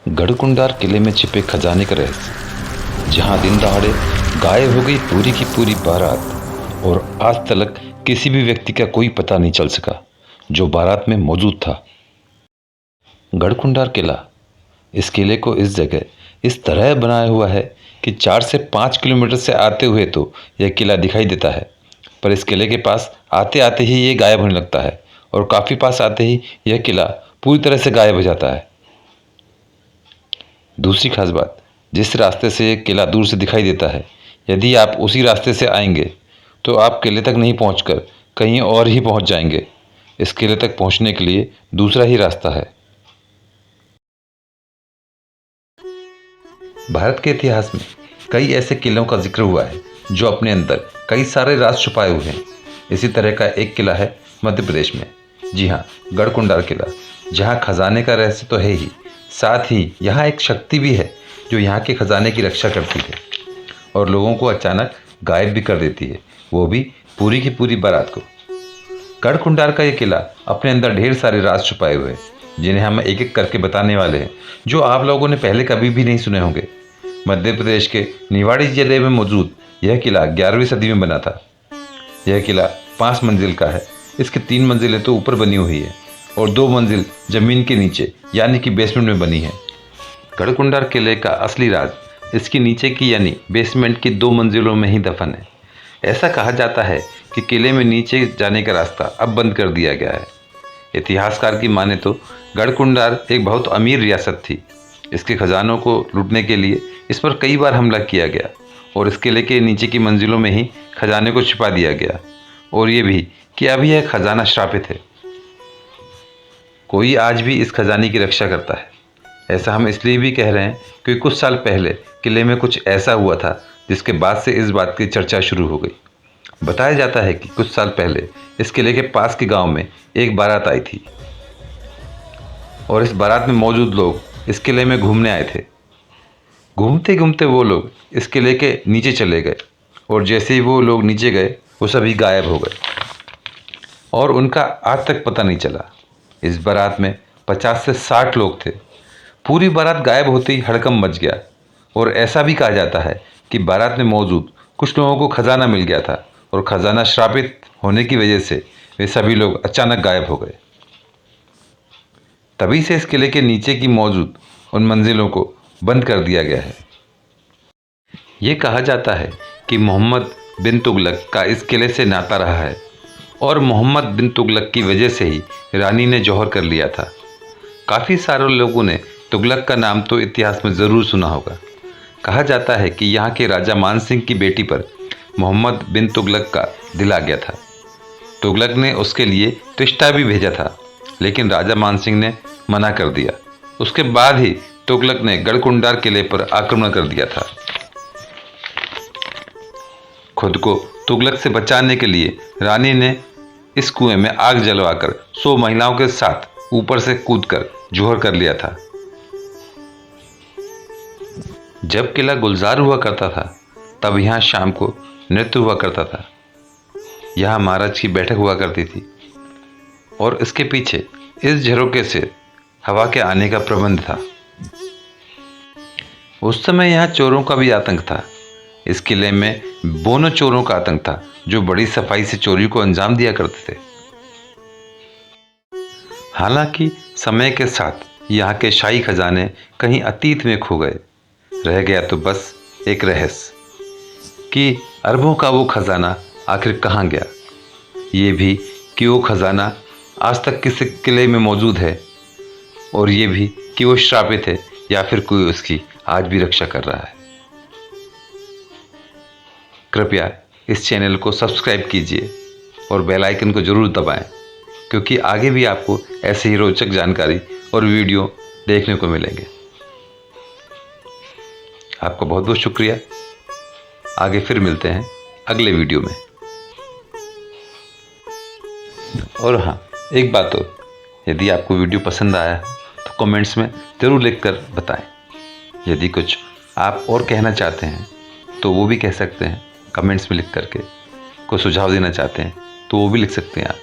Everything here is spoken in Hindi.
गढ़कुंडार किले में छिपे खजाने का रहस्य, जहां दिन दहाड़े गायब हो गई पूरी की पूरी बारात और आज तक किसी भी व्यक्ति का कोई पता नहीं चल सका जो बारात में मौजूद था। गढ़कुंडार किला, इस किले को इस जगह इस तरह बनाया हुआ है कि 4 से 5 किलोमीटर से आते हुए तो यह किला दिखाई देता है, पर इस किले के पास आते आते ही ये गायब होने लगता है और काफ़ी पास आते ही यह किला पूरी तरह से गायब हो जाता है। दूसरी खास बात, जिस रास्ते से किला दूर से दिखाई देता है, यदि आप उसी रास्ते से आएंगे तो आप किले तक नहीं पहुंचकर कहीं और ही पहुंच जाएंगे। इस किले तक पहुंचने के लिए दूसरा ही रास्ता है। भारत के इतिहास में कई ऐसे किलों का जिक्र हुआ है जो अपने अंदर कई सारे राज छुपाए हुए हैं। इसी तरह का एक किला है मध्य प्रदेश में। जी हाँ, गढ़कुंडार किला, जहाँ खजाने का रहस्य तो है ही, साथ ही यहाँ एक शक्ति भी है जो यहाँ के खजाने की रक्षा करती है और लोगों को अचानक गायब भी कर देती है, वो भी पूरी की पूरी बारात को। गढ़कुंडार का ये किला अपने अंदर ढेर सारे राज छुपाए हुए हैं, जिन्हें हम एक एक करके बताने वाले हैं, जो आप लोगों ने पहले कभी भी नहीं सुने होंगे। मध्य प्रदेश के निवाड़ी जिले में मौजूद यह किला 11वीं सदी में बना था। यह किला 5 मंजिल का है। इसकी 3 मंजिलें तो ऊपर बनी हुई है और 2 मंजिल जमीन के नीचे यानी कि बेसमेंट में बनी है। गढ़कुंडार किले का असली राज इसकी नीचे की यानी बेसमेंट की 2 मंजिलों में ही दफन है। ऐसा कहा जाता है कि किले में नीचे जाने का रास्ता अब बंद कर दिया गया है। इतिहासकार की माने तो गढ़कुंडार एक बहुत अमीर रियासत थी। इसके खजानों को लूटने के लिए इस पर कई बार हमला किया गया और इस किले के नीचे की मंजिलों में ही खजाने को छिपा दिया गया, और ये भी कि अभी यह खजाना श्रापित है। कोई आज भी इस खजाने की रक्षा करता है। ऐसा हम इसलिए भी कह रहे हैं क्योंकि कुछ साल पहले किले में कुछ ऐसा हुआ था जिसके बाद से इस बात की चर्चा शुरू हो गई। बताया जाता है कि कुछ साल पहले इस किले के पास के गांव में एक बारात आई थी और इस बारात में मौजूद लोग इस किले में घूमने आए थे। घूमते घूमते वो लोग इस किले के नीचे चले गए और जैसे ही वो लोग नीचे गए वो सभी गायब हो गए और उनका आज तक पता नहीं चला। इस बारात में 50 से 60 लोग थे। पूरी बारात गायब होते ही हड़कंप मच गया और ऐसा भी कहा जाता है कि बारात में मौजूद कुछ लोगों को खजाना मिल गया था और खजाना श्रापित होने की वजह से वे सभी लोग अचानक गायब हो गए। तभी से इस किले के नीचे की मौजूद उन मंजिलों को बंद कर दिया गया है। ये कहा जाता है कि मोहम्मद बिन तुगलक का इस किले से नाता रहा है और मोहम्मद बिन तुगलक की वजह से ही रानी ने जौहर कर लिया था। काफ़ी सारे लोगों ने तुगलक का नाम तो इतिहास में ज़रूर सुना होगा। कहा जाता है कि यहाँ के राजा मान सिंह की बेटी पर मोहम्मद बिन तुगलक का दिल आ गया था। तुगलक ने उसके लिए रिश्ता भी भेजा था, लेकिन राजा मान सिंह ने मना कर दिया। उसके बाद ही तुगलक ने गढ़कुंडार किले पर आक्रमण कर दिया था। खुद को तुगलक से बचाने के लिए रानी ने इस कुएं में आग जलवाकर 100 महिलाओं के साथ ऊपर से कूदकर जौहर कर लिया था। जब किला गुलजार हुआ करता था तब यहाँ शाम को नृत्य हुआ करता था। यहाँ महाराज की बैठक हुआ करती थी और इसके पीछे इस झरोके से हवा के आने का प्रबंध था। उस समय यहाँ चोरों का भी आतंक था। इस किले में बोनो चोरों का आतंक था जो बड़ी सफाई से चोरी को अंजाम दिया करते थे। हालांकि समय के साथ यहाँ के शाही खजाने कहीं अतीत में खो गए। रह गया तो बस एक रहस्य कि अरबों का वो खजाना आखिर कहाँ गया। ये भी कि वो खजाना आज तक किस किले में मौजूद है, और ये भी कि वो श्रापित है या फिर कोई उसकी आज भी रक्षा कर रहा है। कृपया इस चैनल को सब्सक्राइब कीजिए और बेल आइकन को ज़रूर दबाएं, क्योंकि आगे भी आपको ऐसे ही रोचक जानकारी और वीडियो देखने को मिलेंगे। आपका बहुत बहुत शुक्रिया। आगे फिर मिलते हैं अगले वीडियो में। और हाँ, एक बात और, यदि आपको वीडियो पसंद आया तो कमेंट्स में ज़रूर लिखकर बताएं। यदि कुछ आप और कहना चाहते हैं तो वो भी कह सकते हैं कमेंट्स में लिख करके। कोई सुझाव देना चाहते हैं तो वो भी लिख सकते हैं आप।